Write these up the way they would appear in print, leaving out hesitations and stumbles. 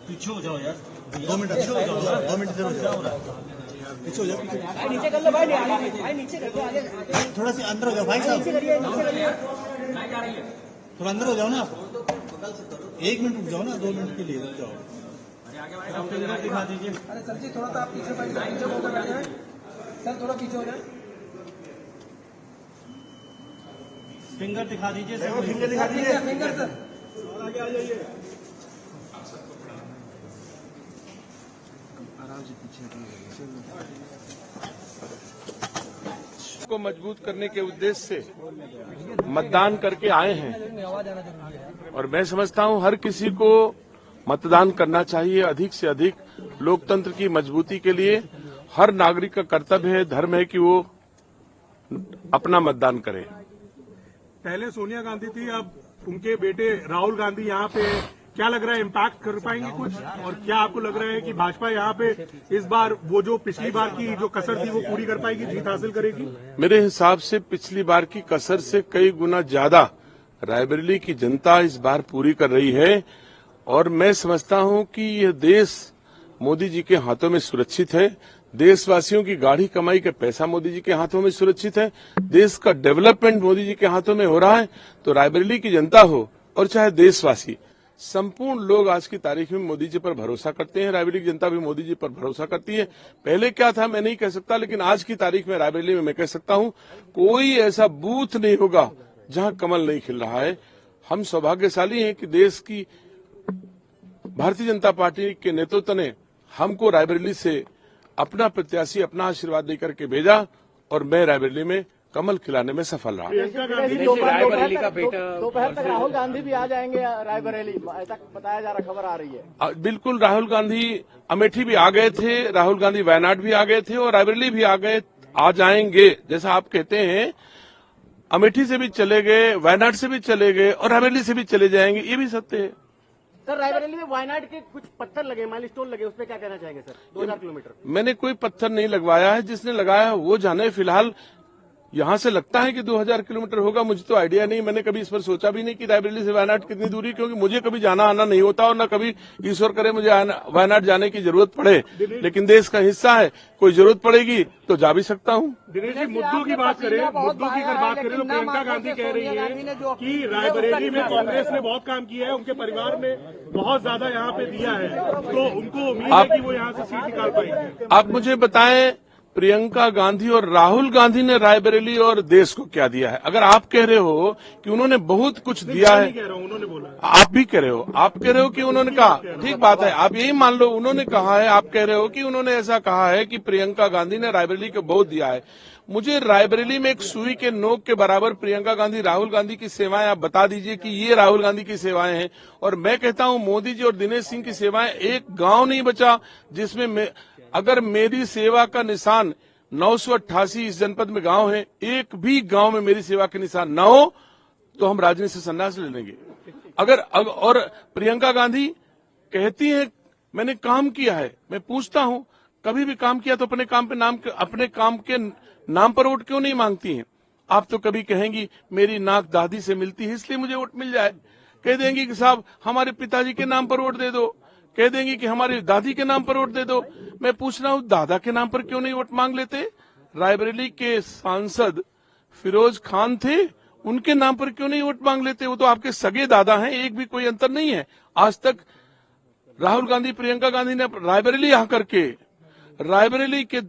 पीछे हो जाओ यार, 2 मिनट पीछे हो जाओ, 2 मिनट इधर हो जाओ, पीछे हो जाओ, नीचे कर लो भाई, भाई नीचे कर दो, आगे थोड़ा सा अंदर हो जाओ भाई साहब, नीचे करिए, थोड़ा अंदर हो जाओ ना आप, 1 मिनट रुक जाओ ना, 2 मिनट के लिए रुक जाओ। फिंगर दिखा दीजिए। अरे सर जी थोड़ा सा आप पीछे बैठ जाए, सर थोड़ा पीछे हो जाए, फिंगर दिखा दीजिए सर, फिंगर दिखा दीजिए, फिंगर सर आगे आ जाइए, आराम से पीछे को मजबूत करने के उद्देश्य से मतदान करके आए हैं और मैं समझता हूं हर किसी को मतदान करना चाहिए। अधिक से अधिक लोकतंत्र की मजबूती के लिए हर नागरिक का कर्तव्य है, धर्म है कि वो अपना मतदान करे। पहले सोनिया गांधी थी, अब उनके बेटे राहुल गांधी यहाँ पे, क्या लग रहा है इम्पैक्ट कर पाएंगे कुछ? और क्या आपको लग रहा है कि भाजपा यहाँ पे इस बार वो जो पिछली बार की जो कसर थी वो पूरी कर पाएगी, जीत हासिल करेगी? मेरे हिसाब से पिछली बार की कसर से कई गुना ज्यादा रायबरेली की जनता इस बार पूरी कर रही है और मैं समझता हूं कि यह देश मोदी जी के हाथों में सुरक्षित है। देशवासियों की गाढ़ी कमाई का पैसा मोदी जी के हाथों में सुरक्षित है। देश का डेवलपमेंट मोदी जी के हाथों में हो रहा है। तो रायबरेली की जनता हो और चाहे देशवासी, संपूर्ण लोग आज की तारीख में मोदी जी पर भरोसा करते हैं। रायबरेली की जनता भी मोदी जी पर भरोसा करती है। पहले क्या था मैं नहीं कह सकता, लेकिन आज की तारीख में रायबरेली में मैं कह सकता हूं कोई ऐसा बूथ नहीं होगा जहां कमल नहीं खिल रहा है। हम सौभाग्यशाली हैं कि देश की भारतीय जनता पार्टी के नेतृत्व ने हमको रायबरेली से अपना प्रत्याशी, अपना आशीर्वाद देकर के भेजा और मैं रायबरेली में कमल खिलाने में सफल रहा। दोपहर तक राहुल गांधी भी आ जाएंगे रायबरेली, ऐसा बताया जा रहा, खबर आ रही है। बिल्कुल, राहुल गांधी अमेठी भी आ गए थे, राहुल गांधी वायनाड भी आ गए थे और रायबरेली भी आ जाएंगे। जैसा आप कहते हैं, अमेठी से भी चले गए, वायनाड से भी चले गए और रायबरेली से भी चले जाएंगे, ये भी सत्य है। सर रायबरेली में वायनाड के कुछ पत्थर लगे, माइलस्टोन लगे, उस पर क्या कहना चाहेंगे सर? 2000 किलोमीटर मैंने कोई पत्थर नहीं लगवाया है, जिसने लगाया वो जाने। फिलहाल यहां से लगता है कि 2000 किलोमीटर होगा, मुझे तो आइडिया नहीं। मैंने कभी इस पर सोचा भी नहीं कि रायबरेली से वायनाड कितनी दूरी, क्योंकि मुझे कभी जाना आना नहीं होता और न कभी ईश्वर करे मुझे वायनाड जाने की जरूरत पड़े। लेकिन देश का हिस्सा है, कोई जरूरत पड़ेगी तो जा भी सकता हूं। दिनेश जी, मुद्दों की बात करें, मुद्दों की अगर बात करें तो प्रियंका गांधी कह रही है कि रायबरेली में कांग्रेस ने बहुत काम किया है, उनके परिवार ने बहुत ज्यादा यहाँ पे दिया है, तो उनको उम्मीद है कि वो यहाँ से सीट निकाल पाएंगे। आप मुझे बताएं, प्रियंका गांधी और राहुल गांधी ने रायबरेली और देश को क्या दिया है? अगर आप कह रहे हो कि उन्होंने बहुत कुछ दिया है, उन्होंने बोला, आप भी कह रहे हो, आप कह रहे हो कि उन्होंने कहा, ठीक बात है, आप यही मान लो उन्होंने कहा है। आप कह रहे हो कि उन्होंने ऐसा कहा है कि प्रियंका गांधी ने रायबरेली को बहुत दिया है। मुझे रायबरेली में एक सुई के नोक के बराबर प्रियंका गांधी, राहुल गांधी की सेवाएं आप बता दीजिए कि ये राहुल गांधी की सेवाएं हैं। और मैं कहता हूं मोदी जी और दिनेश सिंह की सेवाएं, एक गांव नहीं बचा जिसमें अगर मेरी सेवा का निशान 988 इस जनपद में गांव है, एक भी गांव में मेरी सेवा के निशान न हो तो हम राजनीति से संन्यास ले लेंगे। और प्रियंका गांधी कहती हैं मैंने काम किया है। मैं पूछता हूं, कभी भी काम किया तो अपने काम के नाम पर वोट क्यों नहीं मांगती हैं? आप तो कभी कहेंगी मेरी नाक दादी से मिलती है इसलिए मुझे वोट मिल जाए। कह देंगी कि साहब हमारे पिताजी के नाम पर वोट दे दो, कह देंगी कि हमारी दादी के नाम पर वोट दे दो। मैं पूछ रहा हूं, दादा के नाम पर क्यों नहीं वोट मांग लेते? रायबरेली के सांसद फिरोज खान थे, उनके नाम पर क्यों नहीं वोट मांग लेते? वो तो आपके सगे दादा हैं, एक भी कोई अंतर नहीं है। आज तक राहुल गांधी, प्रियंका गांधी ने रायबरेली आकर के रायबरेली के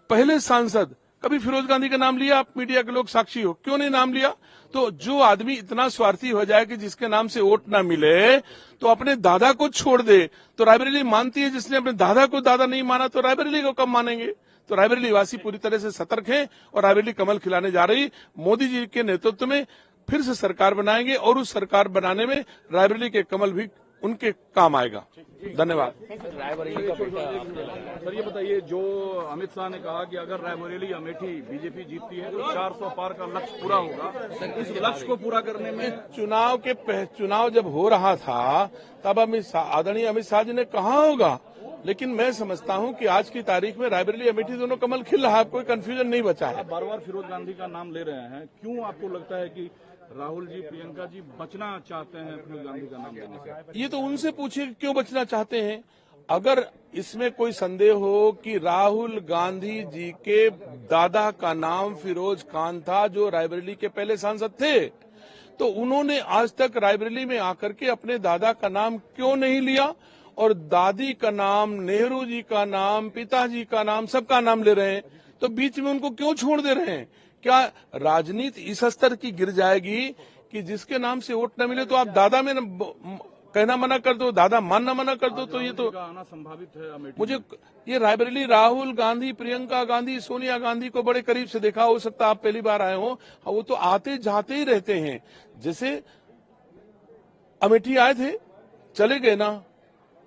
पहले सांसद कभी फिरोज गांधी का नाम लिया? आप मीडिया के लोग साक्षी हो, क्यों नहीं नाम लिया? तो जो आदमी इतना स्वार्थी हो जाए कि जिसके नाम से वोट ना मिले तो अपने दादा को छोड़ दे, तो रायबरेली मानती है। जिसने अपने दादा को दादा नहीं माना तो रायबरेली को कब मानेंगे? तो रायबरेली वासी पूरी तरह से सतर्क हैं और रायबरेली कमल खिलाने जा रही। मोदी जी के नेतृत्व में फिर से सरकार बनाएंगे और उस सरकार बनाने में रायबरेली के कमल भी उनके काम आएगा। धन्यवाद। सर ये बताइए, जो अमित शाह ने कहा कि अगर रायबरेली अमेठी बीजेपी जीतती है तो 400 पार का लक्ष्य पूरा होगा, इस लक्ष्य को पूरा करने में चुनाव जब हो रहा था तब आदरणीय अमित शाह जी ने कहा होगा, लेकिन मैं समझता हूं कि आज की तारीख में रायबरेली अमेठी दोनों कमल खिल रहा है, कोई कंफ्यूजन नहीं बचा है। आप बार बार फिरोज गांधी का नाम ले रहे हैं, क्यों आपको लगता है कि राहुल जी, प्रियंका जी बचना चाहते हैं अपने गांधी का नाम लेने से। ये तो उनसे पूछिए कि क्यों बचना चाहते हैं। अगर इसमें कोई संदेह हो कि राहुल गांधी जी के दादा का नाम फिरोज खान था, जो रायबरेली के पहले सांसद थे, तो उन्होंने आज तक रायबरेली में आकर के अपने दादा का नाम क्यों नहीं लिया, और दादी का नाम, नेहरू जी का नाम, पिताजी का नाम, सबका नाम ले रहे हैं, तो बीच में उनको क्यों छोड़ दे रहे हैं। क्या राजनीति इस स्तर की गिर जाएगी कि जिसके नाम से वोट न मिले तो आप दादा में कहना मना कर दो, दादा मानना मना कर दो, तो ये तो आना संभावित है अमेठी। मुझे ये रायबरेली राहुल गांधी, प्रियंका गांधी, सोनिया गांधी को बड़े करीब से देखा, हो सकता आप पहली बार आए हो, वो तो आते जाते ही रहते हैं। जैसे अमेठी आए थे, चले गए ना,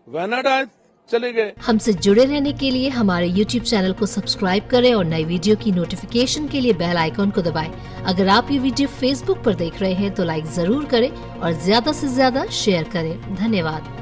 वायनाड आए, चले गए। हमसे जुड़े रहने के लिए हमारे YouTube चैनल को सब्सक्राइब करें और नई वीडियो की नोटिफिकेशन के लिए बेल आइकॉन को दबाएं। अगर आप ये वीडियो Facebook पर देख रहे हैं तो लाइक जरूर करें और ज्यादा से ज्यादा शेयर करें। धन्यवाद।